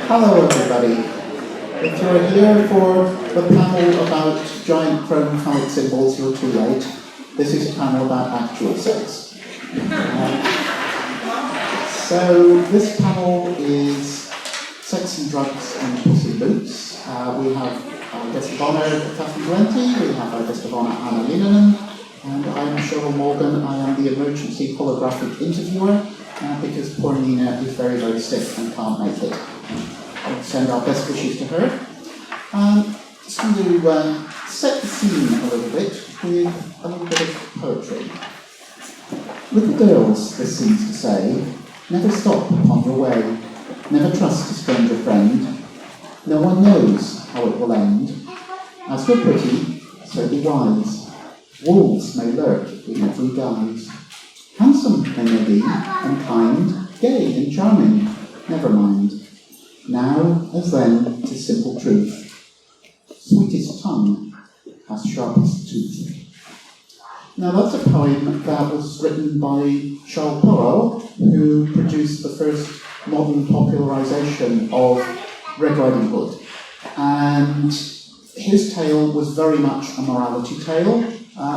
Hello everybody. If you're here for the panel about giant chrome phallic symbols, you're too late. This is a panel about actual sex. So this panel is Sex and Drugs and Puss in Boots. We have our guest of honour, Catherynne Valente, we have our guest of honour, Nina Niskanen, and I'm Cheryl Morgan. I am the emergency holographic interviewer because poor Nina is very, very sick and can't make it. I'll send our best wishes to her. Just going to set the scene a little bit with a little bit of poetry. Little girls, this seems to say, never stop on your way, never trust a stranger friend. No one knows how it will end. As you're pretty, so be wise. Wolves may lurk in every guise. Handsome they may be, and kind, gay and charming, never mind. Now, as then, 'tis simple truth. Sweetest tongue has sharpest tooth. Now that's a poem that was written by Cheryl, who produced the first modern popularisation of Red Riding Hood. And his tale was very much a morality tale.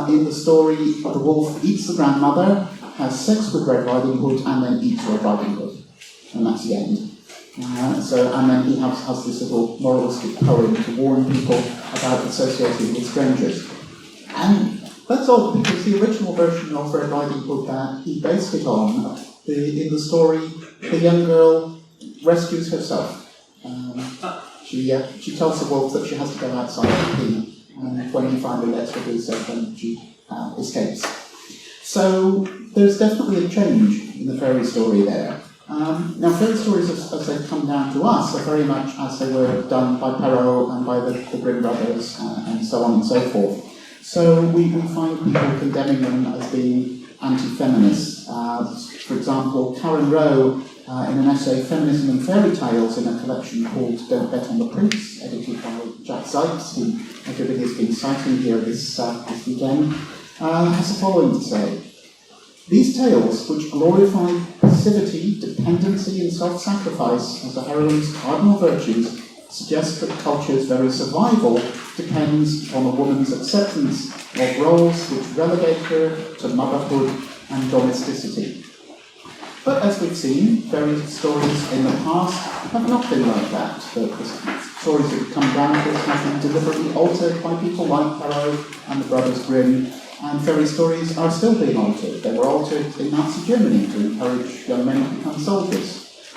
In the story, the wolf eats the grandmother, has sex with Red Riding Hood, and then eats Red Riding Hood. And that's the end. And then he has this little moralistic poem to warn people about associating with strangers. And that's all because the original version of Red Riding Hood that he based it on, in the story, the young girl rescues herself. She tells the wolf that she has to go outside and pee, and when he finally lets her do so, then she escapes. So there's definitely a change in the fairy story there. Now, fairy stories, as they come down to us, are very much as they were done by Perrault and by the Grimm brothers, and so on and so forth. So we find people condemning them as being anti-feminist. For example, Karen Rowe, in an essay, Feminism and Fairy Tales, in a collection called Don't Bet on the Prince, edited by Jack Sykes, who everybody has been citing here this weekend, has the following to say. These tales, which glorify passivity, dependency, and self-sacrifice as the heroine's cardinal virtues, suggest that culture's very survival depends on a woman's acceptance of roles which relegate her to motherhood and domesticity. But as we've seen, fairy stories in the past have not been like that. The stories that have come down to us have been deliberately altered by people like Perrault and the Brothers Grimm. And fairy stories are still being altered. They were altered in Nazi Germany to encourage young men to become soldiers.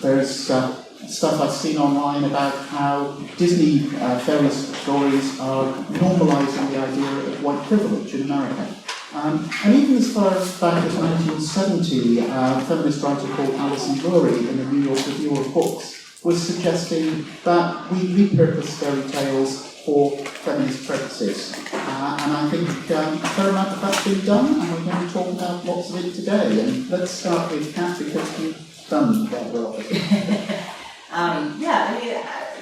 There's stuff I've seen online about how Disney fairy stories are normalising the idea of white privilege in America. And even as far back as 1970, a feminist writer called Alison Lurie in the New York Review of Books was suggesting that we repurpose fairy tales for feminist purposes. And I think a fair amount of that's been done, and we're going to talk about lots of it today. And let's start with Kat, because you've done that well.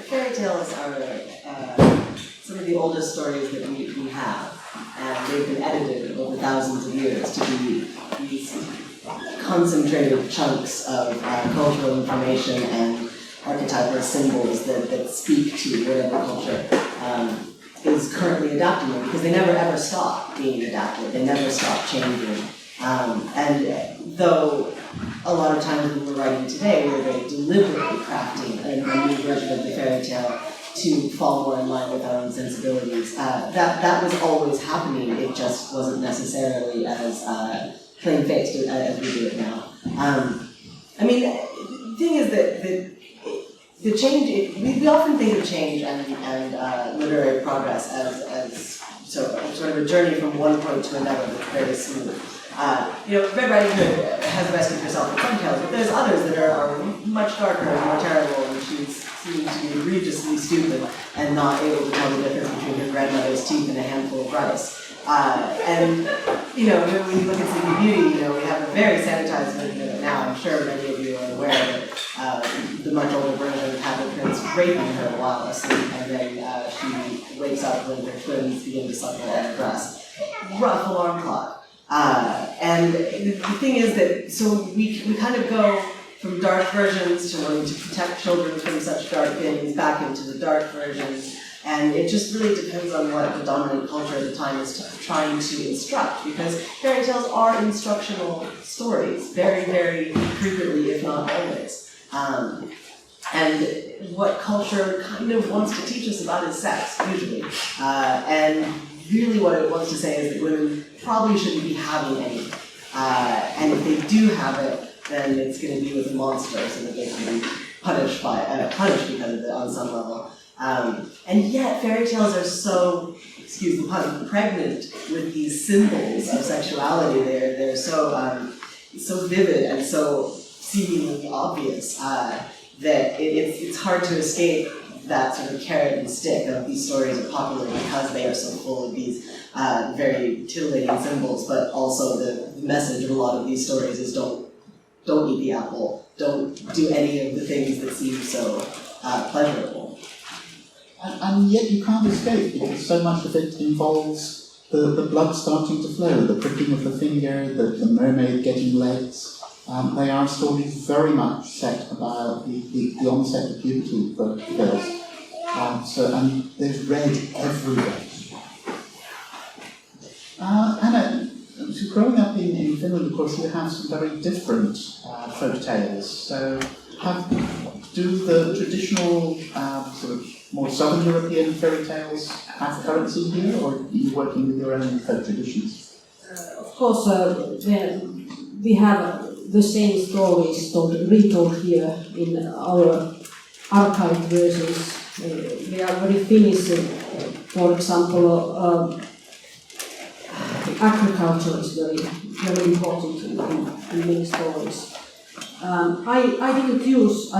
Fairy tales are some of the oldest stories that we have, and they've been edited over thousands of years to be these concentrated chunks of cultural information and archetypal symbols that speak to whatever culture is currently adapting them, because they never ever stop being adapted, they never stop changing. And though a lot of times when we're writing today, we're very deliberately crafting a new version of the fairy tale to fall more in line with our own sensibilities, that was always happening, it just wasn't necessarily as plain-faced as we do it now. The thing is that the change, we often think of change and literary progress as sort of a journey from one point to another that's very smooth. Red Riding Hood has rescued herself in some tales, but there's others that are much darker and more terrible, and she's seen to be egregiously stupid and not able to tell the difference between her grandmother's teeth and a handful of rice. When you look at Sleeping Beauty, we have a very sanitized version of it now. I'm sure many of you are aware that the much older version had the prince raping her while asleep, and then she wakes up when her twins begin to suckle on her breast. Rough alarm clock. And the thing is that, so we kind of go from dark versions to wanting to protect children from such dark things back into the dark versions. And it just really depends on what the dominant culture at the time is trying to instruct, because fairy tales are instructional stories, very, very frequently, if not always. And what culture kind of wants to teach us about is sex, usually. And really what it wants to say is that women probably shouldn't be having any. And if they do have it, then it's going to be with a monster, so that they can be punished because of it on some level. And yet, fairy tales are so, excuse the pun, pregnant with these symbols of sexuality. They're so so vivid and so seemingly obvious that it's hard to escape that sort of carrot and stick of these stories are popular because they are so full of these very titillating symbols. But also the message of a lot of these stories is don't eat the apple, don't do any of the things that seem so pleasurable. And yet you can't escape, because so much of it involves the blood starting to flow, the pricking of the finger, the mermaid getting legs. They are stories very much set about the onset of puberty for girls. And there's red everywhere. Anna, so growing up in Finland, of course, you have some very different folk tales. So do the traditional sort of more Southern European fairy tales have currency here, or are you working with your own folk traditions? Of course, we have the same stories retold here in our archived versions. They are very Finnish. For example, agriculture is very important in many stories. I haven't used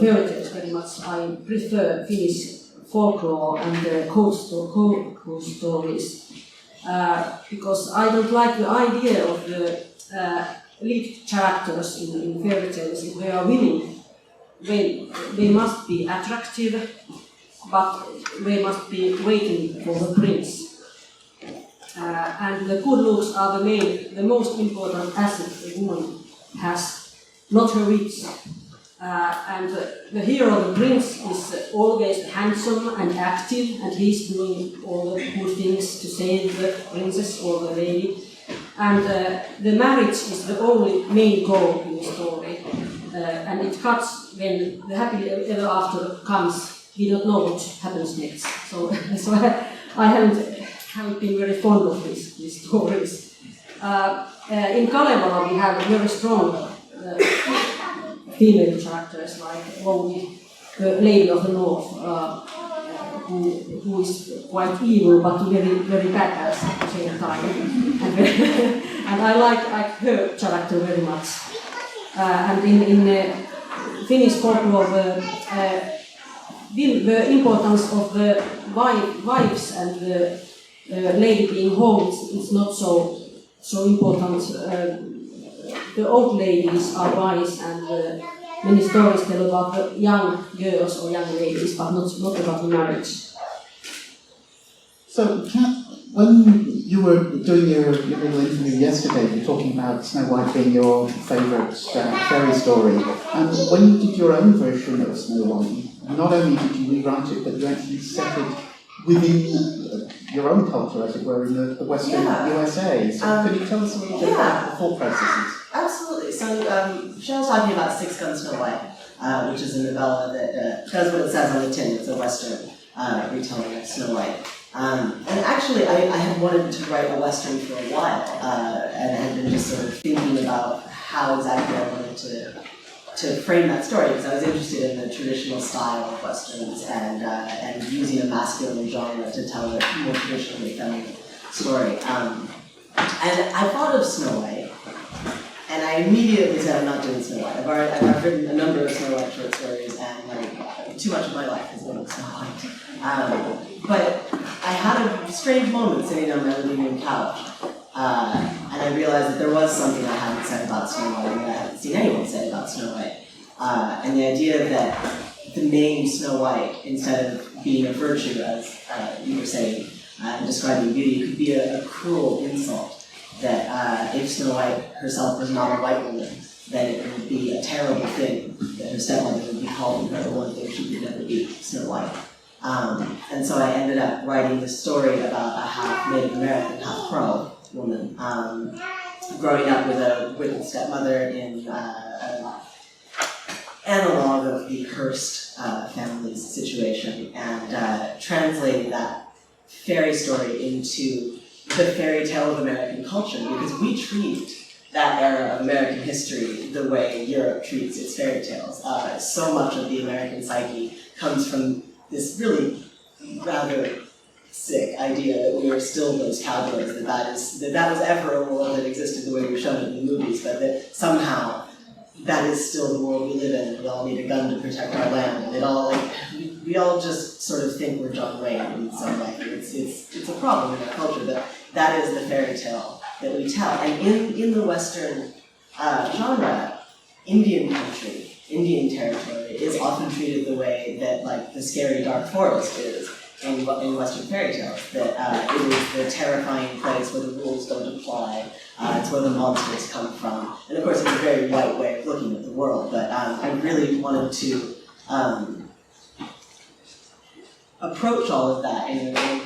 fairy tales very much. I prefer Finnish folklore and cold stories because I don't like the idea of the lead characters in fairy tales. If they are women, they must be attractive, but they must be waiting for the prince. And the good looks are the most important asset a woman has, not her wits. And the hero, the prince, is always handsome and active, and he's doing all the good things to save the princess or the lady. And the marriage is the only main goal in the story. And it cuts when the happily ever after comes. We don't know what happens next. So I haven't been very fond of these stories. In Kalevala we have very strong female characters like Loki, the Lady of the North, who is quite evil but very, very badass at the same time. And I like her character very much. And in Finnish folklore, the importance of the wives and the lady being home is not so important. The old ladies are wise, and many stories tell about the young girls or young ladies, but not about the marriage. So, Kat, when you were doing your little interview yesterday, you were talking about Snow White being your favourite fairy story. And when you did your own version of Snow White, not only did you rewrite it, but you actually set it within your own culture, as it were, in the Western USA. So can you tell us a little bit about the thought processes? Absolutely. So Cheryl's talking about Six Gun Snow White, which is a novella that does what it says on the tin. It's a Western retelling of Snow White. And actually, I had wanted to write a Western for a while, and I had been just sort of thinking about how exactly I wanted to frame that story, because I was interested in the traditional style of Westerns and using a masculine genre to tell a more traditionally feminine story. And I thought of Snow White, and I immediately said, I'm not doing Snow White. I've written a number of Snow White short stories, and too much of my life has been Snow White. But I had a strange moment sitting on my living room couch, and I realized that there was something I hadn't said about Snow White, and I hadn't seen anyone say about Snow White. And the idea that the name Snow White, instead of being a virtue, as you were saying, describing beauty, could be a cruel insult. That if Snow White herself was not a white woman, then it would be a terrible thing that her stepmother would be calling her the one thing she could never be, Snow White. And so I ended up writing this story about a half Native American, half Crow woman, growing up with a wicked stepmother in an analog of the Hearst family's situation, and translating that fairy story into the fairy tale of American culture, because we treat that era of American history the way Europe treats its fairy tales. So much of the American psyche comes from this really rather sick idea that we are still those cowboys, that was ever a world that existed the way we were shown it in the movies, but that somehow that is still the world we live in, and we all need a gun to protect our land, and it all, like, we all just sort of think we're John Wayne in some way. It's a problem in our culture that is the fairy tale that we tell. And in the Western genre, Indian country, Indian territory is often treated the way that, like, the scary dark forest is in Western fairy tales. That it is the terrifying place where the rules don't apply. It's where the monsters come from. And of course, it's a very white way of looking at the world. But I really wanted to approach all of that in a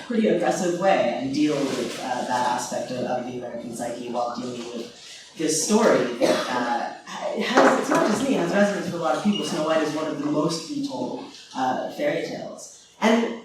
pretty aggressive way and deal with that aspect of the American psyche while dealing with this story that it's not just me, it has resonance for a lot of people. Snow White is one of the most retold fairy tales. And,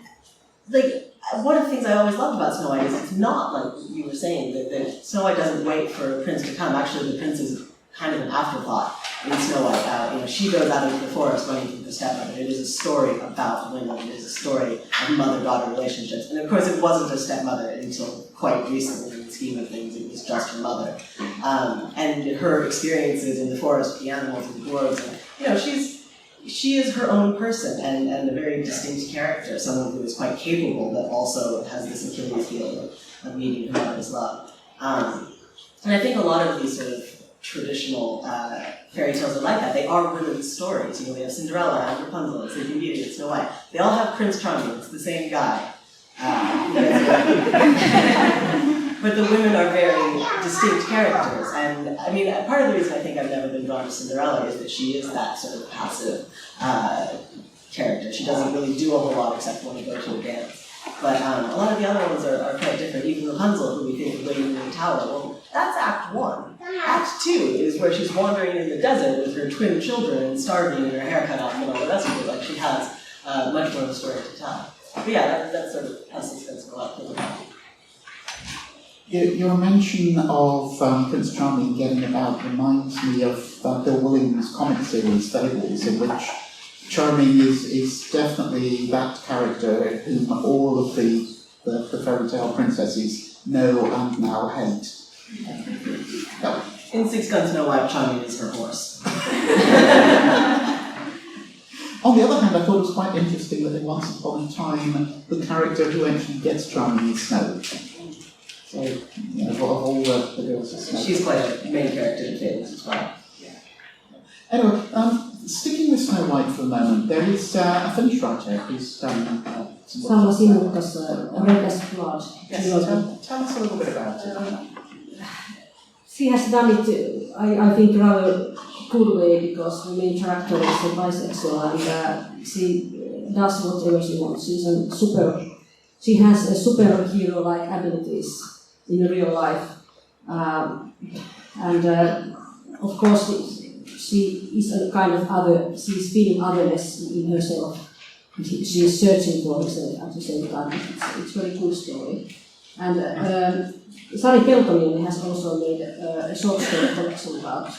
like, one of the things I always loved about Snow White is it's not like you were saying, that Snow White doesn't wait for a prince to come. Actually, the prince is kind of an afterthought in Snow White. She goes out into the forest running from the stepmother. It is a story about women. It is a story of mother-daughter relationships. And of course, it wasn't a stepmother until quite recently in the scheme of things. It was just her mother. And her experiences in the forest with the animals and the dwarves. And, she is her own person and a very distinct character, someone who is quite capable but also has this Achilles heel of needing her mother's love. And I think a lot of these sort of traditional fairy tales are like that. They are women's stories. We have Cinderella and Rapunzel, and Sleeping Beauty, and Snow White. They all have Prince Charming. It's the same guy. But the women are very distinct characters. And I mean, part of the reason I think I've never been drawn to Cinderella is that she is that sort of passive character. She doesn't really do a whole lot except want to go to a dance. But a lot of the other ones are quite different. Even Rapunzel, who we think of waiting in the tower, well, that's Act 1. Act 2 is where she's wandering in the desert with her twin children and starving and her hair cut off and all the rest of it. Like, she has much more of a story to tell. But yeah, that sort of has suspense for a lot of people. Your mention of Prince Charming getting about reminds me of Bill Williams' comic series Fables, in which Charming is definitely that character whom all of the fairy tale princesses know and now hate. In Six Gun Snow White, Charming is her horse. On the other hand, I thought it was quite interesting that in Once Upon a Time, the character who actually gets Charming is Snow. So, all the girls are Snow. She's quite a main character in Fables as well. Anyway, sticking with Snow White for a moment, there is a Finnish writer who's done Sama Simukkas, Rekas Blood. Yes, tell us a little bit about it. She has done it, I think, rather good way, because the main character is a bisexual and she does whatever she wants. She has a superhero-like abilities in real life. Of course, she is a kind of other, she is feeling otherness in herself. She is searching for herself at the same time. It's a very good story. And Sari Peltonen has also made a short story collection about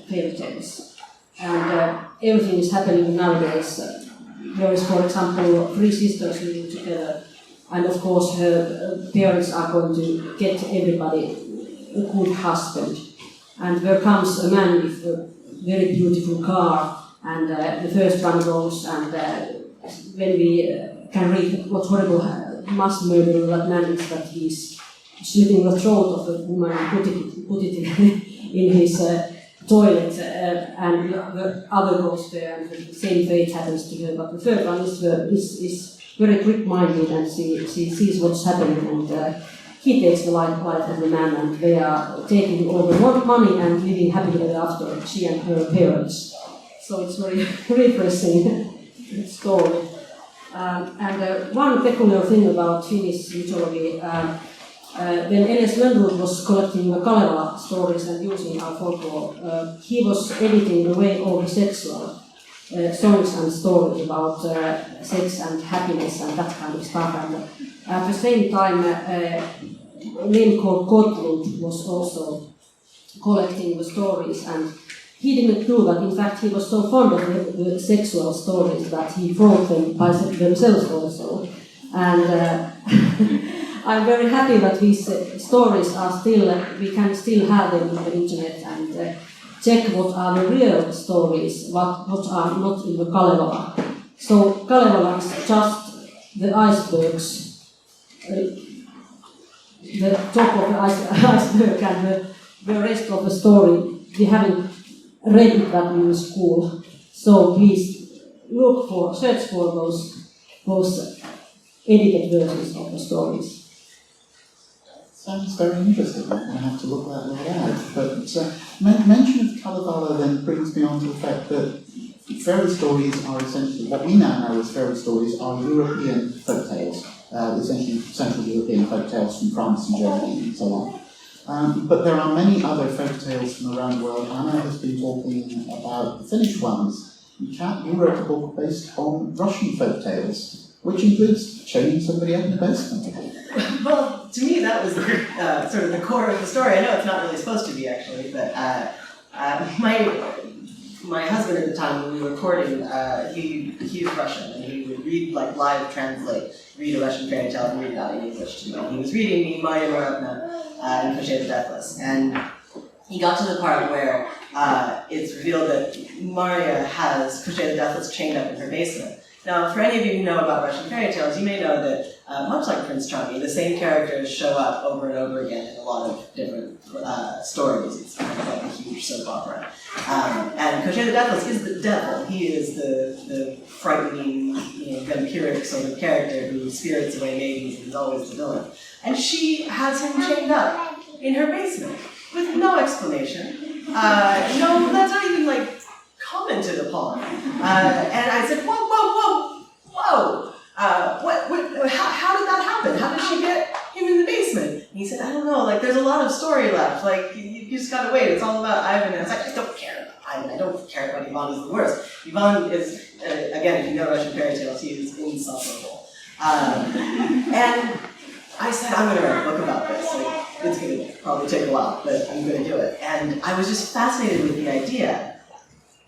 fairy tales. And everything is happening nowadays. There is, for example, 3 sisters living together. And of course, her parents are going to get everybody a good husband. And there comes a man with a very beautiful car, and the first one goes, and when we can read what horrible mass murder that man is, that he's slitting the throat of a woman and put it in his toilet, and the other goes there, and the same fate happens to her. But the third one is very quick-minded, and she sees what's happening, and he takes the life of the man, and they are taking all the money and living happily ever after, she and her parents. So it's very refreshing story. And one peculiar thing about Finnish mythology, when Elias Lönnrot was collecting the Kalevala stories and using our folklore, he was editing away all the sexual songs and stories about sex and happiness and that kind of stuff. And at the same time, a name called Gottlund was also collecting the stories, and he didn't do that. In fact, he was so fond of the sexual stories that he wrote them by themselves also. And I'm very happy that these stories are still, we can still have them on the internet and check what are the real stories, what are not in the Kalevala. So Kalevala is just the icebergs, the top of the iceberg, and the rest of the story we haven't read that in school. So please search for those edited versions of the stories. Sounds very interesting. I'm going to have to look that one out. But mention of Kalevala then brings me on to the fact that fairy stories are essentially, what we now know as fairy stories are European folk tales, essentially Central European folk tales from France and Germany and so on. But there are many other folk tales from around the world. Anna has been talking about the Finnish ones. Kat, you wrote a book based on Russian folk tales, which includes chaining somebody up in a basement. Well, to me that was sort of the core of the story. I know it's not really supposed to be actually, but my husband at the time when we were recording, he was Russian, and he would read, like live translate, read a Russian fairy tale and read it out in English to me. He was reading me Marya Morevna and Puss the Deathless, and he got to the part where it's revealed that Marya has Puss the Deathless chained up in her basement. Now, for any of you who know about Russian fairy tales, you may know that, much like Prince Charming, the same characters show up over and over again in a lot of different stories. It's kind of like a huge soap opera. And Puss the Deathless is the devil. He is the frightening, vampiric sort of character who spirits away maidens and is always the villain. And she has him chained up in her basement with no explanation. That's not even like commented upon. And I said, whoa. How did that happen? How did she get him in the basement? And he said, I don't know, there's a lot of story left. You just gotta wait. It's all about Ivan. And I was like, I don't care about Ivan. I don't care about Ivan is the worst. Ivan is, again, if you know Russian fairy tales, he is insufferable. And I said, I'm gonna write a book about this. It's gonna probably take a while, but I'm gonna do it. And I was just fascinated with the idea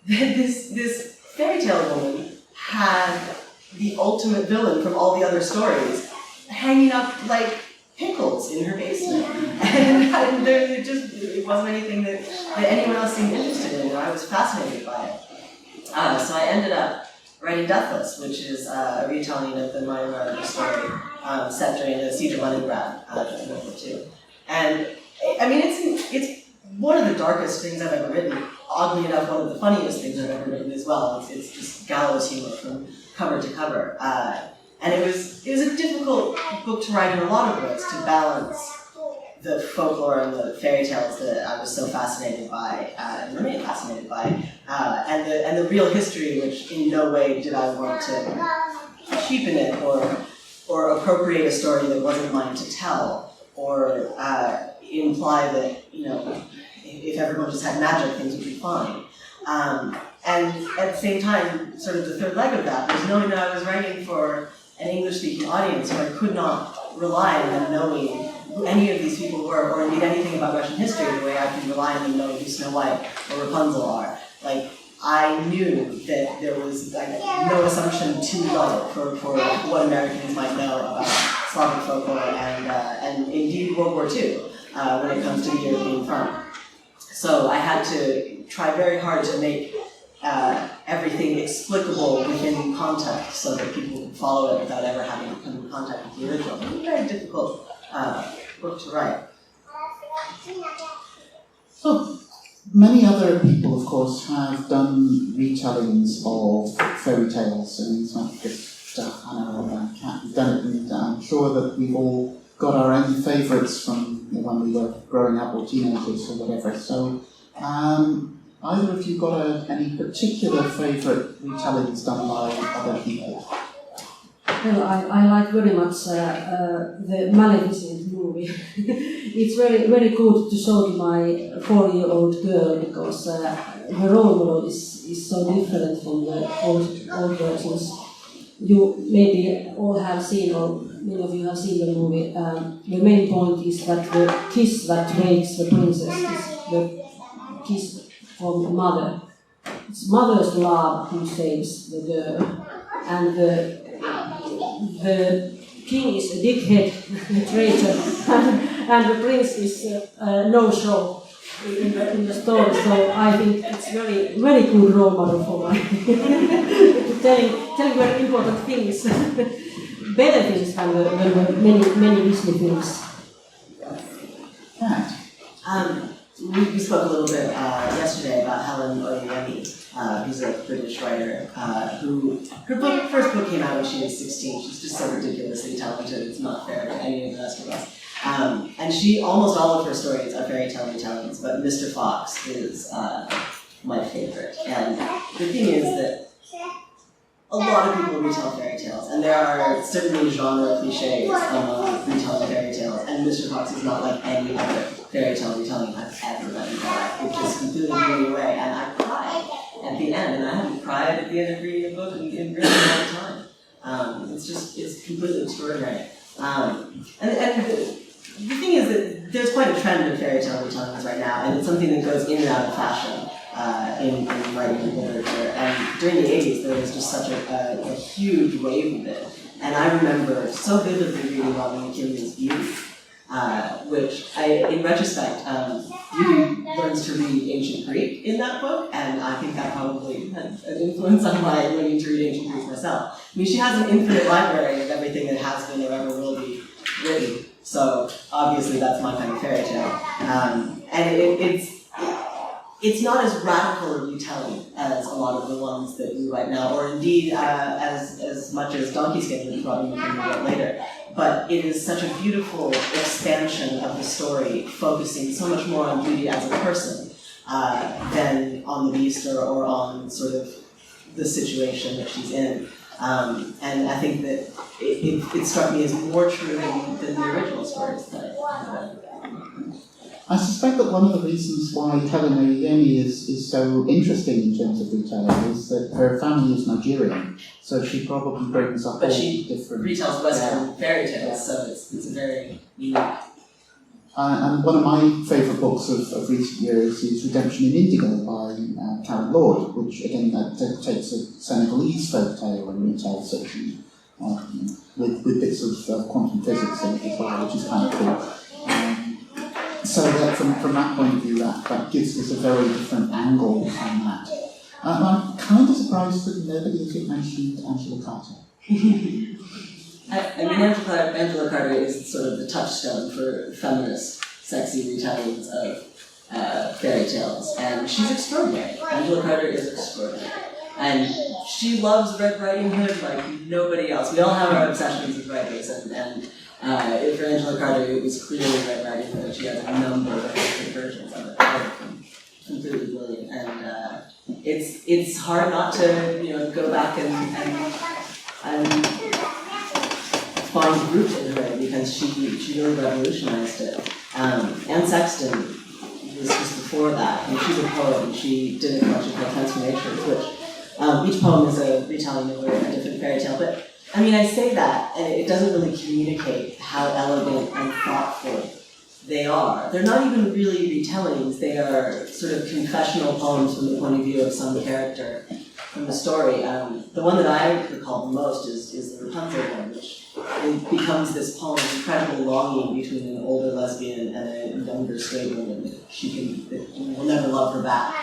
that this fairy tale woman had the ultimate villain from all the other stories hanging up like pickles in her basement. And it wasn't anything that anyone else seemed interested in, and I was fascinated by it. So I ended up writing Deathless, which is a retelling of the Marya Morevna story set during the siege of Leningrad during World War II. And I mean, it's one of the darkest things I've ever written. Oddly enough, one of the funniest things I've ever written as well. It's just gallows humor from cover to cover. And it was a difficult book to write in a lot of ways, to balance the folklore and the fairy tales that I was so fascinated by, and remain fascinated by, and the real history, which in no way did I want to cheapen it or appropriate a story that wasn't mine to tell, or imply that, if everyone just had magic, things would be fine. And at the same time, sort of the third leg of that was knowing that I was writing for an English-speaking audience, so I could not rely on them knowing who any of these people were, or indeed anything about Russian history, the way I can rely on them knowing who Snow White or Rapunzel are. I knew that there was no assumption too low for what Americans might know about Slavic folklore and indeed World War II when it comes to the European front. So I had to try very hard to make everything explicable within context so that people could follow it without ever having to come in contact with the original. It was a very difficult book to write. So, many other people, of course, have done retellings of fairy tales, and it's not just Anna or Kat who've done it, and I'm sure that we've all got our own favourites from when we were growing up or teenagers or whatever. So, either of you got any particular favourite retellings done by other people? Well, I like very much the Maleficent movie. It's very good to show to my 4-year-old girl because her role model is so different from the old versions. You maybe all have seen, or many of you have seen the movie. The main point is that the kiss that wakes the princess is the kiss from the mother. It's mother's love who saves the girl, and the king is a dickhead, a traitor, and the prince is no-show in the story. So I think it's very good role model for my telling very important things, better things than the many Disney films. We spoke a little bit yesterday about Helen Oyeyemi, who's a British writer, who her first book came out when she was 16. She's just so ridiculously talented, it's not fair to any of the rest of us. And almost all of her stories are fairy tale retellings, but Mr. Fox is my favorite. And the thing is that a lot of people retell fairy tales, and there are certainly genre cliches retelling fairy tales, and Mr. Fox is not like any other fairy tale retelling I've ever read in my life. It just completely blew me away, and I cried at the end, and I haven't cried at the end of reading a book in really a long time. It's completely extraordinary. And the thing is that there's quite a trend of fairy tale retellings right now, and it's something that goes in and out of fashion in writing and literature. And during the 80s, there was just such a huge wave of it. And I remember so vividly reading Robin McKinley's Beauty, which in retrospect, Beauty learns to read ancient Greek in that book, and I think that probably had an influence on my learning to read ancient Greek myself. I mean, she has an infinite library of everything that has been or ever will be written, so obviously that's my kind of fairy tale. And it's not as radical a retelling as a lot of the ones that we write now, or indeed as much as Donkey Skin, which Robin McKinley wrote later. But it is such a beautiful expansion of the story, focusing so much more on Beauty as a person than on the beast or on sort of the situation that she's in. And I think that it struck me as more true than the original stories that I read. I suspect that one of the reasons why Helen Oyeyemi is so interesting in terms of retelling is that her family is Nigerian, so she probably brings up all different... retells Western fairy tales, so it's a very unique... and one of my favourite books of recent years is Redemption in Indigo by Karen Lord, which again takes a Senegalese folk tale and retells it with bits of quantum physics in it as well, which is kind of cool. So that from that point of view, that gives us a very different angle on that. I'm kind of surprised that nobody has mentioned Angela Carter. I mean, Angela Carter is sort of the touchstone for feminist, sexy retellings of fairy tales, and she's extraordinary. Angela Carter is extraordinary. And she loves Red Riding Hood like nobody else. We all have our obsessions with writers, and for Angela Carter, it was clearly Red Riding Hood. She has a number of different versions of it. Completely brilliant, and it's hard not to go back and find root in her because she really revolutionized it. Anne Sexton was just before that, and she's a poet, and she did a bunch of her transformations, which each poem is a retelling of a different fairy tale. But I mean, I say that, and it doesn't really communicate how elegant and thoughtful they are. They're not even really retellings, they are sort of confessional poems from the point of view of some character from the story. The one that I recall the most is the Rapunzel one, which it becomes this poem of incredible longing between an older lesbian and a younger straight woman that will never love her back.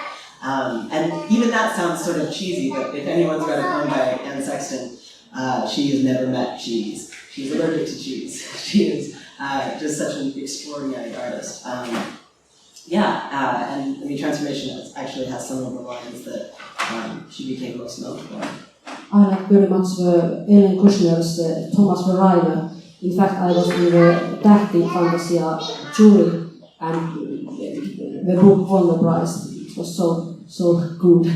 And even that sounds sort of cheesy, but if anyone's read a poem by Anne Sexton, she has never met cheese. She's allergic to cheese. She is just such an extraordinary artist. And I mean, Transformation actually has some of the lines that she became most known for. I like very much Ellen Kushner's Thomas the Rhymer. In fact, I was in the tähtifantasia jury, and the book won the prize. It was so good.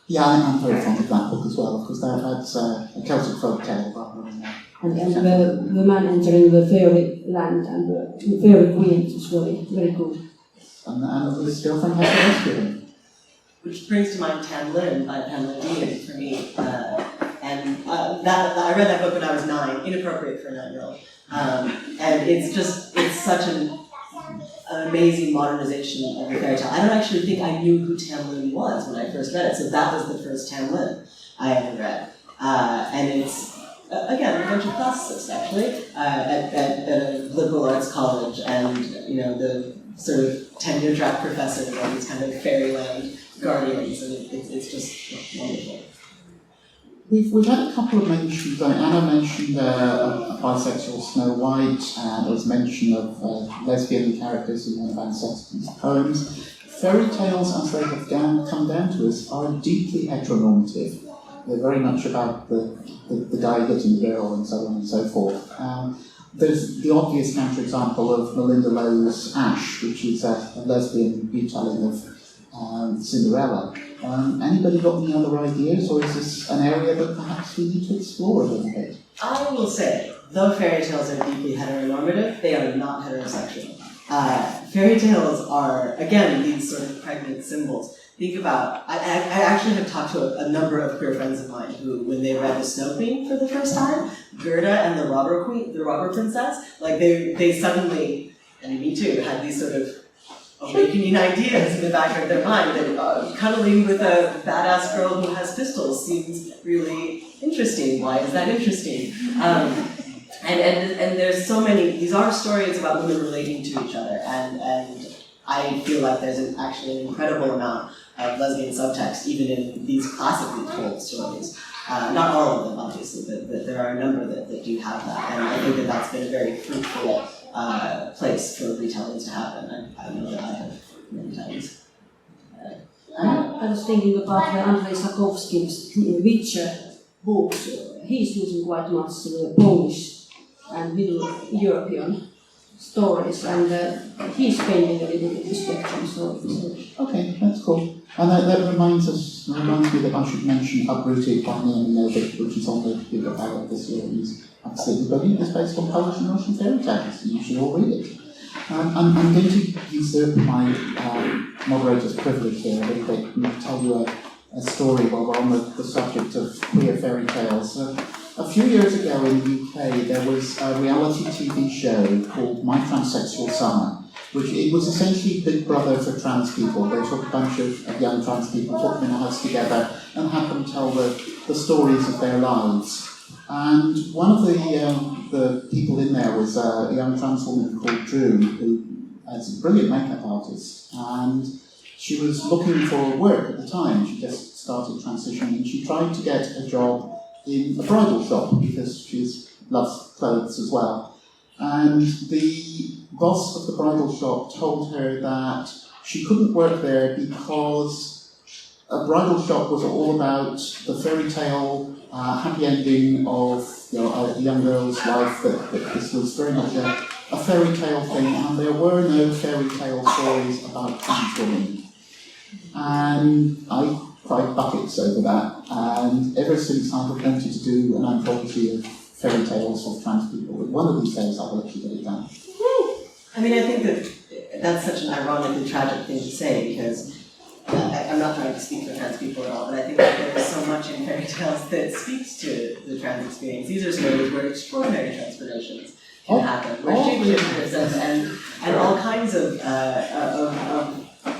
Yeah, I'm very fond of that book as well, because that's a Celtic folk tale rather than And the man entering the fairy land and the fairy queen was very, very good. and his girlfriend has to rescue him. Which brings to mind Tamlin by Pamela Dean for me. I read that book when I was 9, inappropriate for a 9-year-old. And it's such an amazing modernization of the fairy tale. I don't actually think I knew who Tamlin was when I first read it, so that was the first Tamlin I ever read. And it's, again, a bunch of classicists actually, at a liberal arts college, and the sort of tenure-track professors of these kind of fairyland guardians, and it's just wonderful. We've had a couple of mentions. Anna mentioned a bisexual Snow White, and there was mention of lesbian characters in one of Anne Sexton's poems. Fairy tales, as they have come down to us, are deeply heteronormative. They're very much about the guy getting the girl and so on and so forth. There's the obvious counterexample of Melinda Lowe's Ash, which is a lesbian retelling of Cinderella. Anybody got any other ideas, or is this an area that perhaps we need to explore a little bit? I will say, though fairy tales are deeply heteronormative, they are not heterosexual. Fairy tales are, again, these sort of pregnant symbols. Think about, I actually have talked to a number of queer friends of mine who, when they read The Snow Queen for the first time, Gerda and the Robber Princess, like they suddenly, and me too, had these sort of awakening ideas in the back of their mind that cuddling with a badass girl who has pistols seems really interesting. Why is that interesting? And there's so many, these are stories about women relating to each other, and I feel like there's actually an incredible amount of lesbian subtext even in these classically told stories. Not all of them, obviously, but there are a number that do have that, and I think that's been a very fruitful place for retellings to happen. I know that I have many times. I was thinking about Andrzej Sapkowski's Witcher books. He's using quite much Polish and Middle European stories, and he's painting a little bit this spectrum. So okay, that's cool. And that reminds me that I should mention Uprooted by Nina Niskanen, which is on the bigger ballot this year. It's absolutely brilliant. It's based on Polish and Russian fairy tales. You should all read it. I'm going to usurp my moderator's privilege here a little bit and tell you a story while we're on the subject of queer fairy tales. A few years ago in the UK, there was a reality TV show called My Transsexual Summer, which it was essentially Big Brother for trans people. They took a bunch of young trans people, put them in a house together, and had them tell the stories of their lives. And one of the people in there was a young trans woman called Drew, who is a brilliant makeup artist, and she was looking for work at the time. She just started transitioning, and she tried to get a job in a bridal shop because she loves clothes as well. And the boss of the bridal shop told her that she couldn't work there because a bridal shop was all about the fairy tale happy ending of a young girl's life, that this was very much a fairy tale thing, and there were no fairy tale stories about trans women. And I cried buckets over that, and ever since I've wanted to do an anthology of fairy tales of trans people. One of these days I will actually get it done. I mean, I think that's such an ironically tragic thing to say, because I'm not trying to speak for trans people at all, but I think that there is so much in fairy tales that speaks to the trans experience. These are stories where extraordinary transformations can happen, where shapeshifters and all kinds of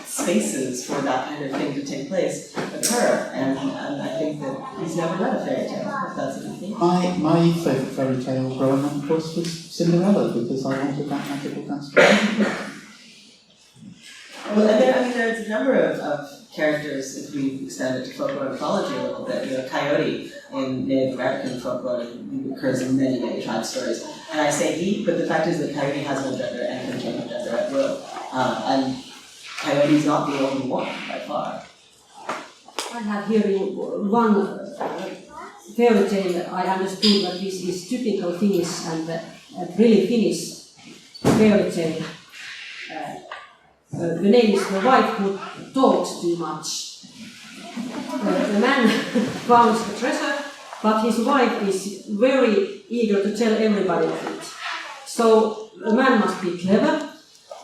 spaces for that kind of thing to take place occur, and I think that he's never read a fairy tale, if that's what you think. My favourite fairy tale growing up, of course, was Cinderella, because I wanted that magical transformation. Well, and there's a number of characters, if we extend it to folklore mythology a little bit. Coyote in Native American folklore occurs in many, many tribe stories. And I say he, but the fact is that Coyote has no gender and can change gender at will. And Coyote's not the only one, by far. I have here one fairy tale. I understood that this is typical Finnish and really Finnish fairy tale. The name is The Wife Who Talks Too Much. The man found a treasure, but his wife is very eager to tell everybody of it. So the man must be clever,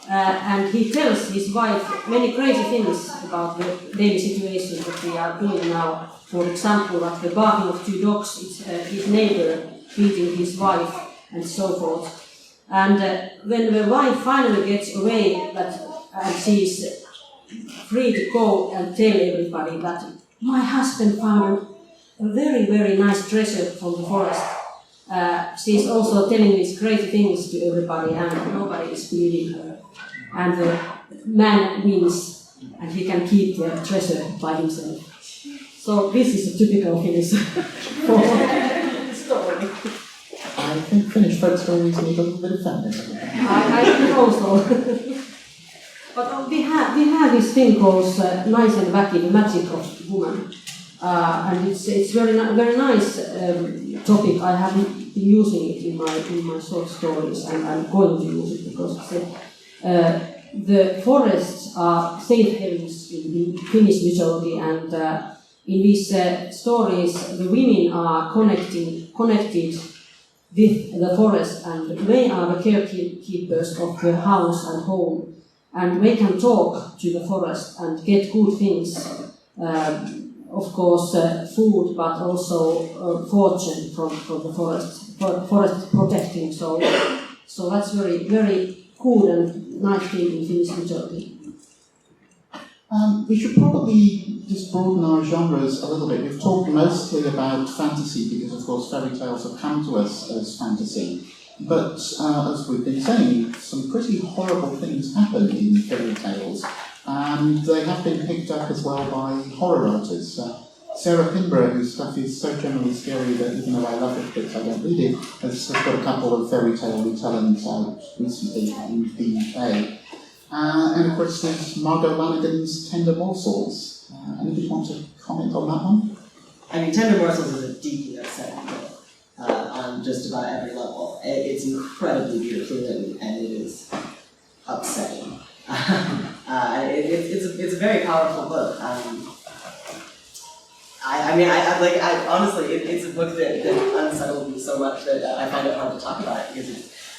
and he tells his wife many crazy things about the daily situation that we are doing now. For example, that the barking of two dogs is his neighbor beating his wife, and so forth. And when the wife finally gets away, and she's free to go and tell everybody that my husband found a very, very nice treasure from the forest. She's also telling these crazy things to everybody, and nobody is believing her. And the man wins, and he can keep the treasure by himself. So this is a typical Finnish story. I think Finnish folk stories need a little bit of feminism. I think also. But we have this thing called Nice and Wacky, the magic of woman. And it's very nice topic. I have been using it in my short stories, and I'm going to use it because the forests are safe havens in Finnish mythology, and in these stories the women are connected with the forest, and they are the carekeepers of the house and home, and they can talk to the forest and get good things. Of course, food, but also fortune from the forest protecting. So that's very, very cool and nice thing in Finnish mythology. We should probably just broaden our genres a little bit. We've talked mostly about fantasy because, of course, fairy tales have come to us as fantasy. But as we've been saying, some pretty horrible things happen in fairy tales. And they have been picked up as well by horror writers. Sarah Pinborough, whose stuff is so generally scary that even though I love it, but I don't read it, has got a couple of fairy tale retellings out recently in the UK. And of course there's Margot Lanigan's Tender Morsels. Anybody want to comment on that one? I mean, Tender Morsels is a deeply upsetting book on just about every level. It's incredibly beautifully written, and it is upsetting. It's a very powerful book. I honestly, it's a book that unsettled me so much that I find it hard to talk about it, because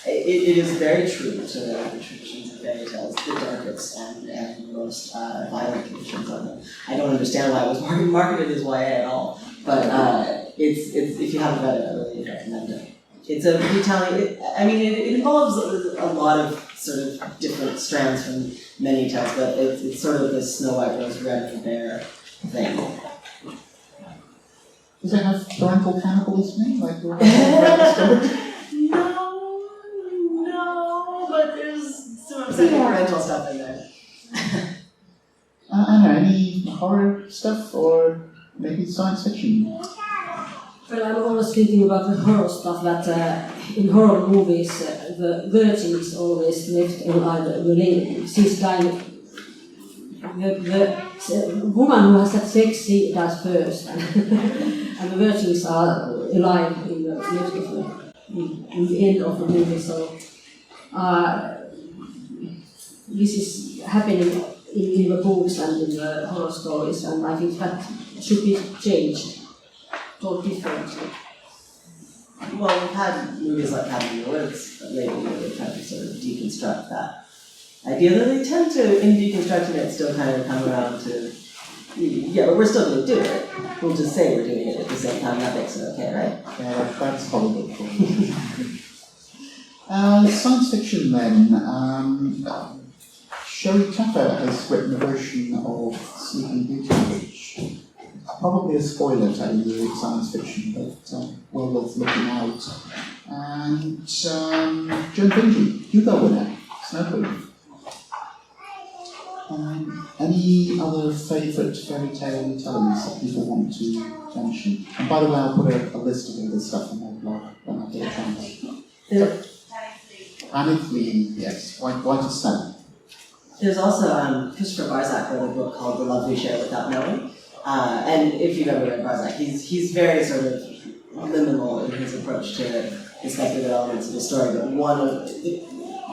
it is very true to the traditions of fairy tales, the darkest and most violent traditions of them. I don't understand why it was marketed as YA at all, but it's if you haven't read it, I really recommend it. It's a retelling. It involves a lot of sort of different strands from many tales, but it's sort of the Snow White, Rose Red, and Bear thing. Does it have parental cannibalism, like your story? No, but there's some upsetting parental stuff in there. I don't know, any horror stuff or maybe science fiction? Well, I'm always thinking about the horror stuff that in horror movies the virgin is always left alive. She's dying. The woman who has had sex, she does first, and the virgins are alive in the end of the movie. So this is happening in the books and in the horror stories, and I think that should be changed. Told differently. Well, we've had movies like Cabin in the Woods, but lately they've tried to sort of deconstruct that idea, that they tend to, in deconstructing it, still kind of come around to, yeah, but we're still going to do it. We'll just say we're doing it at the same time. That makes it okay, right? Yeah, that's Hollywood for you. Science fiction then. Sherry Chaffer has written a version of Sleeping Beauty, which probably a spoiler telling you it's science fiction, but well worth looking out. And Joan Vinci, Hugo winner, Snow Queen. Any other favourite fairy tale retellings that people want to mention? And by the way, I'll put a list of all this stuff on my blog when I get a chance. Annie Flea, yes. White as Snow. There's also Christopher Barzak wrote a book called The Love We Share Without Knowing. And if you've ever read Barzak, he's very sort of liminal in his approach to the speculative elements of the story. But one of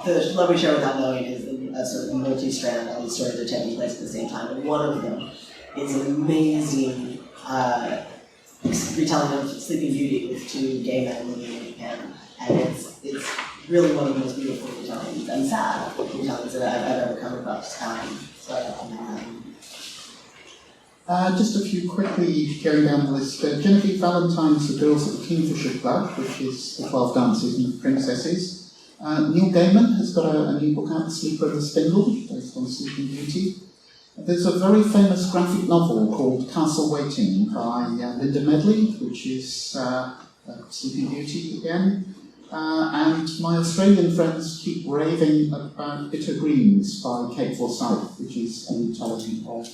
the Love We Share Without Knowing is a sort of multi-strand of these stories that are taking place at the same time, and one of them is an amazing retelling of Sleeping Beauty with two gay men living in Japan, and it's really one of the most beautiful retellings and sad retellings that I've ever come across. So I recommend that. Just a few quickly going down the list. Genevieve Valentine's The Girls at the Kingfisher Club, which is the 12 Dances and the Princesses. Neil Gaiman has got a new book out, The Sleeper of the Spindle, based on Sleeping Beauty. There's a very famous graphic novel called Castle Waiting by Linda Medley, which is Sleeping Beauty again. And my Australian friends keep raving about Bitter Greens by Kate Forsyth, which is a retelling of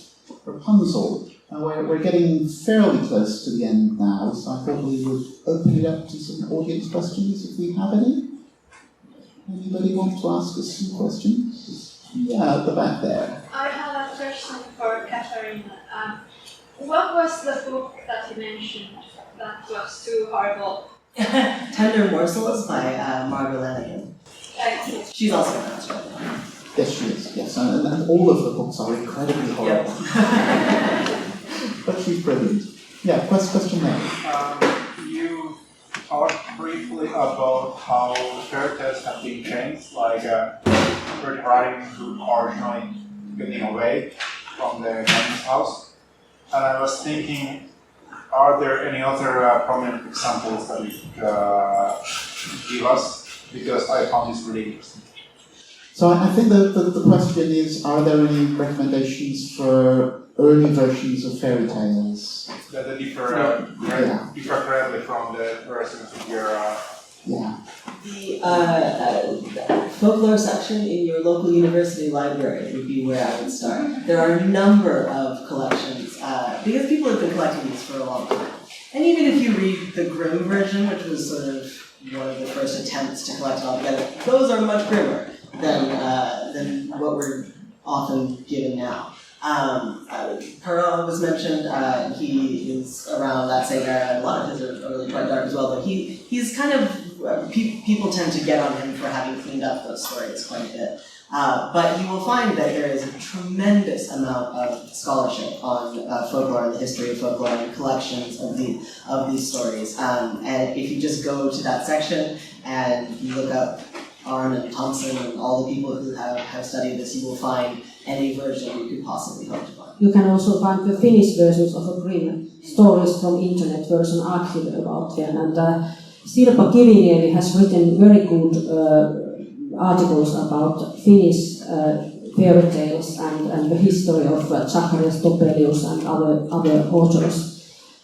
Rapunzel. We're getting fairly close to the end now, so I thought we would open it up to some audience questions if we have any. Anybody want to ask us some questions? Yeah, at the back there. I have a question for Catherynne. What was the book that you mentioned that was too horrible? Tender Morsels by Margaret Leinonen. Thank you. She's also an Australian. Yes, she is, yes. And all of the books are incredibly horrible. But she's brilliant. Yeah, question there. You talked briefly about how fairy tales have been changed, like fairy writing who originally getting away from the grandma's house. And I was thinking, are there any other prominent examples that you could give us? Because I found this really interesting. So I think the question is, are there any recommendations for early versions of fairy tales? That differ greatly from the versions of your... Yeah. The folklore section in your local university library would be where I would start. There are a number of collections, because people have been collecting these for a long time. And even if you read the Grimm version, which was sort of one of the first attempts to collect it all together, those are much grimmer than what we're often given now. Perrault was mentioned. He is around that same era, and a lot of his are really quite dark as well. But he's kind of people tend to get on him for having cleaned up those stories quite a bit. But you will find that there is a tremendous amount of scholarship on folklore and the history of folklore and collections of these stories. And if you just go to that section and you look up Arne and Thompson and all the people who have studied this, you will find any version you could possibly hope to find. You can also find the Finnish versions of a Grimm stories from internet version archive about them. And Sirpa Kiviniemi has written very good articles about Finnish fairy tales and the history of Zacharias Topelius and other authors.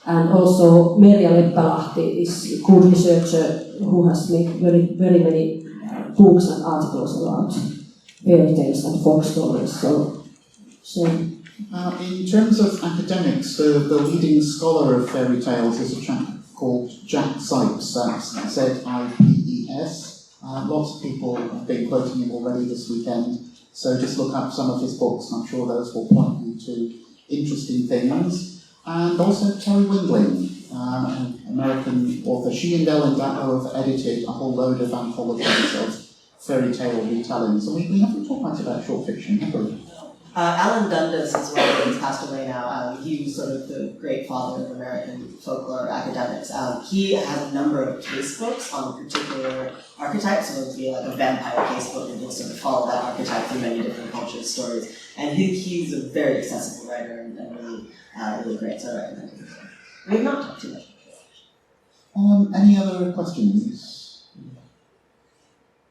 And also Merja Leppälahti is a good researcher who has made very many books and articles about fairy tales and folk stories. So in terms of academics, the leading scholar of fairy tales is a chap called Jack Sipes, that's Z-I-P-E-S. Lots of people have been quoting him already this weekend, so just look up some of his books, and I'm sure those will point you to interesting things. And also Terry Wingling, an American author. She and Ellen Gatto have edited a whole load of anthologies of fairy tale retellings. And we haven't talked much about short fiction, have we? Alan Dundas as well, he's passed away now. He was sort of the great father of American folklore academics. He has a number of case books on particular archetypes, so it would be like a vampire case book, and he'll sort of follow that archetype through many different cultures, stories. And he's a very accessible writer and really great, so I recommend him. We have not talked too much. Any other questions?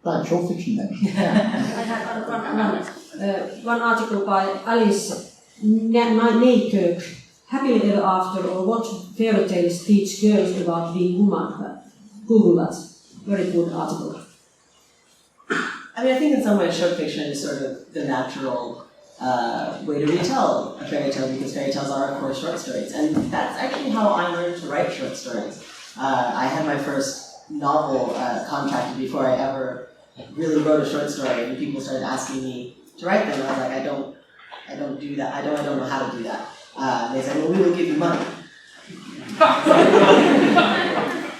Right, short fiction then. I had one article by Alice Nykirk, Happily Ever After, or What Fairy Tales Teach Girls About Being Woman. Google that. Very good article. I mean, I think in some ways short fiction is sort of the natural way to retell a fairy tale, because fairy tales are, of course, short stories. And that's actually how I learned to write short stories. I had my first novel contracted before I ever really wrote a short story, and people started asking me to write them. And I was like, I don't do that. I don't know how to do that. They said, well, we will give you money.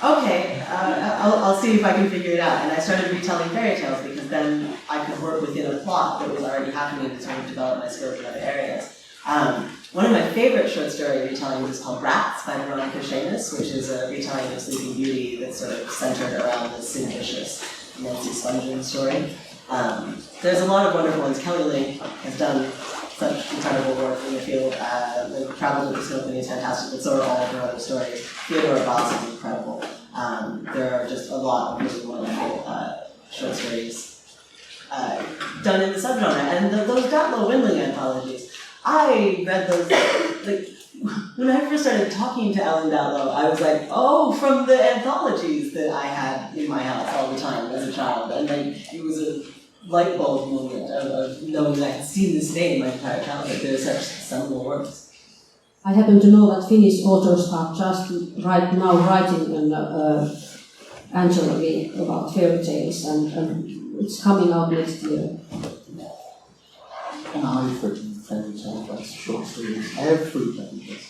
okay, I'll see if I can figure it out. And I started retelling fairy tales because then I could work within a plot that was already happening to sort of develop my skills in other areas. One of my favorite short story retellings is called Rats by Nina Niskanen, which is a retelling of Sleeping Beauty that's sort of centered around the Sid Vicious Nancy Spungen story. There's a lot of wonderful ones. Kelly Link has done such incredible work in the field. The Travels with the Snow Queen is fantastic, but so are all of her other stories. Theodore Voss is incredible. There are just a lot of really wonderful short stories done in the subgenre. And those Datlow Windling anthologies, I read those, like, when I first started talking to Ellen Datlow, I was like, oh, from the anthologies that I had in my house all the time as a child. And then it was a light bulb moment of knowing that I had seen this name my entire childhood. They're such seminal works. I happen to know that Finnish authors are just right now writing an anthology about fairy tales, and it's coming out next year. And I've written fairy tale based short stories. Everybody does.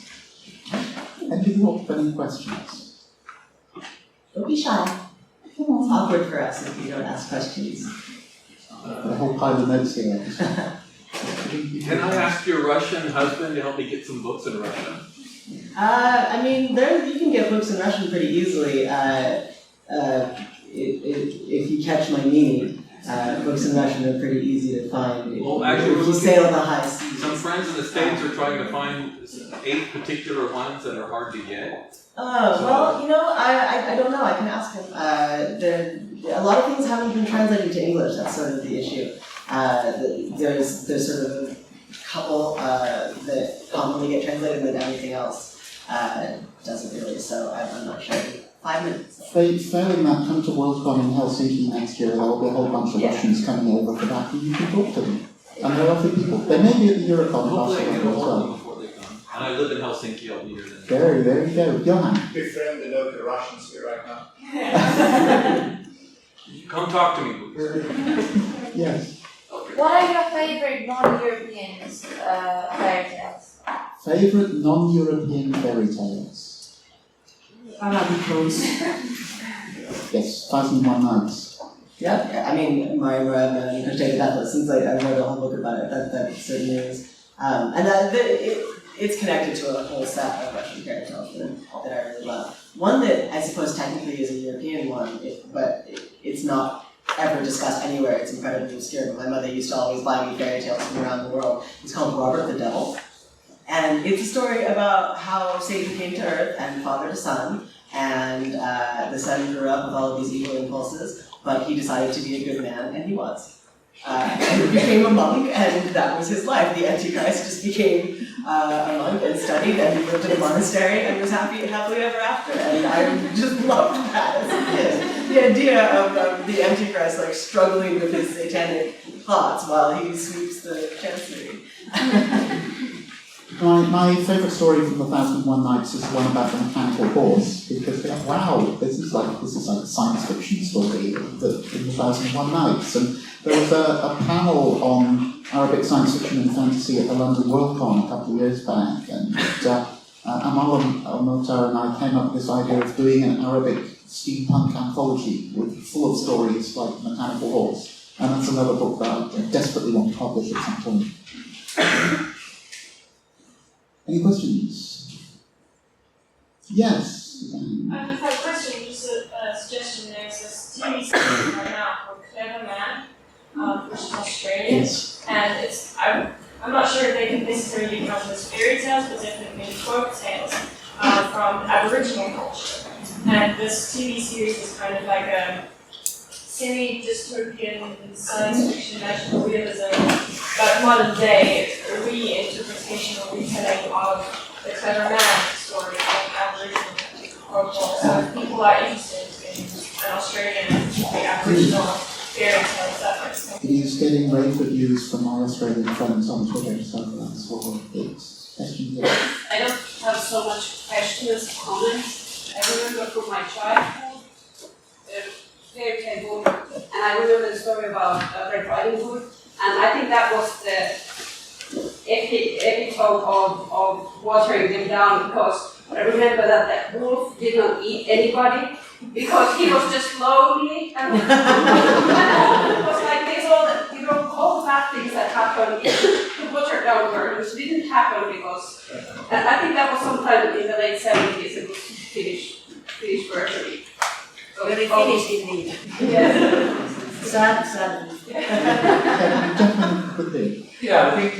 Anybody got any questions? Don't be shy. It's awkward for us if you don't ask questions. A whole pile of notes here. Can I ask your Russian husband to help me get some books in Russian? I mean, you can get books in Russian pretty easily if you catch my meaning. Books in Russian are pretty easy to find. Well, actually, if you sail the high seas. Some friends in the States are trying to find 8 particular ones that are hard to get. Oh, well, you know, I don't know. I can ask him. A lot of things haven't been translated to English. That's sort of the issue. There's sort of a couple that commonly get translated, and then everything else doesn't really. So I'm not sure. 5 minutes. Failing that, come to Worldcon in Helsinki next year. There will be a whole bunch of Russians coming over for that, and you can talk to them. And they're lovely people. They may be at the Eurocon Hopefully I can as get a hold of well. them before they come. And I live in Helsinki, I'll be here then. There you go. Johan. Befriend the local Russians here right now. Come talk to me, please. Yes. What are your favorite non-European fairy tales? Favorite non-European fairy tales? Arabic ones. Yes, 1001 Nights. Yeah, I mean, Mario Moravna and Christina Atlas, since I wrote a whole book about it, that certainly is. And it's connected to a whole set of Russian fairy tales that I really love. One that I suppose technically is a European one, but it's not ever discussed anywhere. It's incredibly obscure. My mother used to always buy me fairy tales from around the world. It's called Robert the Devil. And it's a story about how Satan came to Earth and fathered a son, and the son grew up with all of these evil impulses, but he decided to be a good man, and he was. And he became a monk, and that was his life. The Antichrist just became a monk and studied, and he lived in a monastery and was happily ever after. And I just loved that as a kid. The idea of the Antichrist like struggling with his satanic thoughts while he sweeps the chancery. My favourite story from the 1001 Nights is the one about the mechanical horse, because you're like, wow, this is like a science fiction story in the 1001 Nights. And there was a panel on Arabic science fiction and fantasy at the London Worldcon a couple of years back, and Amal Al-Mokhtar and I came up with this idea of doing an Arabic steampunk anthology full of stories like the mechanical horse. And that's another book that I desperately want to publish at some point. Any questions? Yes. I just have a question, just a suggestion. There's this TV series right now called Clever Man, which is Australian. Yes. And I'm not sure if they can necessarily count as fairy tales, but definitely folk tales from Aboriginal culture. And this TV series is kind of like a semi-dystopian science fiction national realism, but modern day reinterpretation or retelling of the Clever Man story of Aboriginal folklore. So if people are interested in an Australian Aboriginal fairy tales, that makes sense. He's getting rave reviews from our Australian friends on Twitter, so that's what it's. Questions? I don't have so much questions, comments. I remember from my childhood, fairy tale book, and I remember the story about Red Riding Hood, and I think that was the epitome of watering them down, because I remember that the wolf did not eat anybody because he was just lonely and it was like this all the, all the bad things that happened to water down versions didn't happen because, and I think that was sometime in the late 70s, it was Finnish version. So Very Finnish indeed. Yes. Sad. Definitely could be. Yeah, I think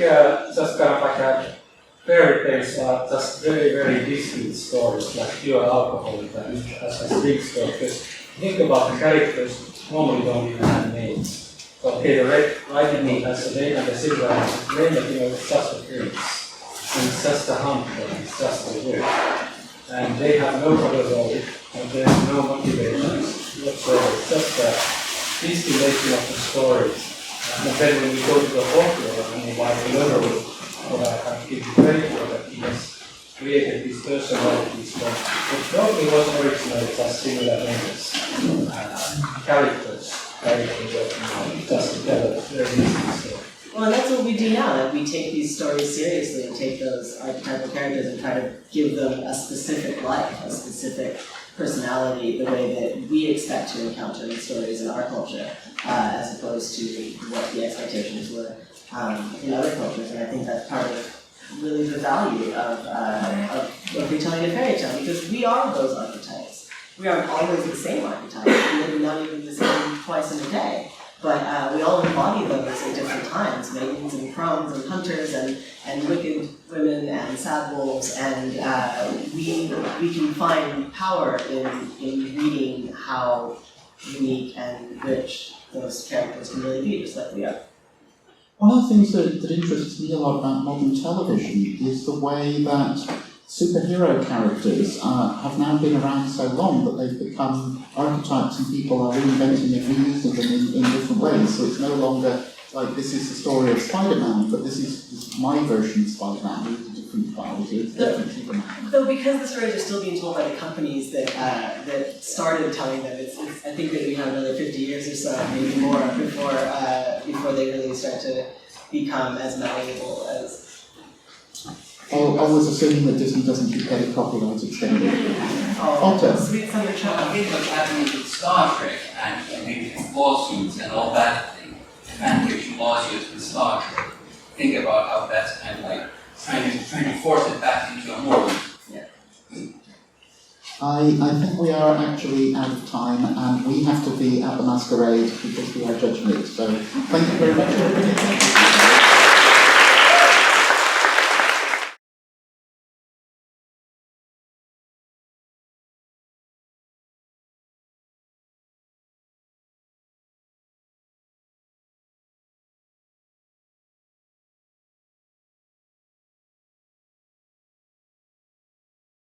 just kind of like a fairy tales are just very, very discrete stories, like pure alcohol as a drink story. Because think about the characters normally don't even have names. Okay, the Red Riding Hood has a name and the Silver has a name, but it's just a prince. And it's just a hunt, and it's just a wolf. And they have no other role, and there's no motivations whatsoever. It's just a distillation of the stories. And then when we go to the folklore, and why we learn what I can give you credit for that he has created these personalities, but it probably wasn't originally just similar names, characters just to tell a very easy story. Well, and that's what we do now. Like we take these stories seriously and take those archetypal characters and try to give them a specific life, a specific personality, the way that we expect to encounter in stories in our culture, as opposed to what the expectations were in other cultures. And I think that's part of really the value of retelling a fairy tale, because we are those archetypes. We aren't always the same archetype, maybe not even the same twice in a day. But we all embody those at different times, maidens and crones and hunters and wicked women and sad wolves, and we can find power in reading how unique and rich those characters can really be, just like we are. One of the things that interests me a lot about modern television is the way that superhero characters have now been around so long that they've become archetypes and people are reinventing and reusing them in different ways. So it's no longer like this is the story of Spider-Man, but this is my version of Spider-Man with a different style, it's different Superman. Though because the stories are still being told by the companies that started telling them, it's I think that we have another 50 years or so, maybe more, before they really start to become as malleable as. I was assuming that Disney doesn't keep getting copyrights extended. Otter. Sweet summer I child. think what's happening with Star Trek and with lawsuits and all that thing, fan fiction lawsuits with Star Trek, think about how that's kind of like trying to force it back into a movie. I think we are actually out of time and we have to be at the masquerade because we are judging it. So thank you very much for bringing it.